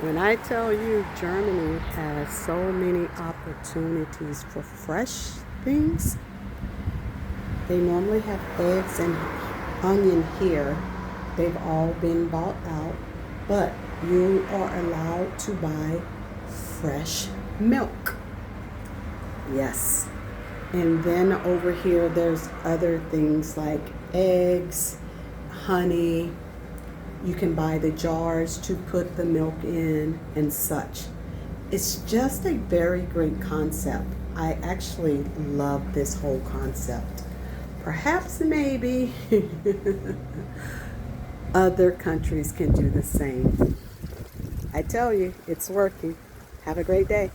When I tell you Germany has so many opportunities for fresh things, they normally have eggs and onion here. They've all been bought out, but you are allowed to buy fresh milk. Yes. And then over here, there's other things like eggs, honey. You can buy the jars to put the milk in and such. It's just a very great concept. I actually love this whole concept. Perhaps maybe other countries can do the same. I tell you, it's working. Have a great day.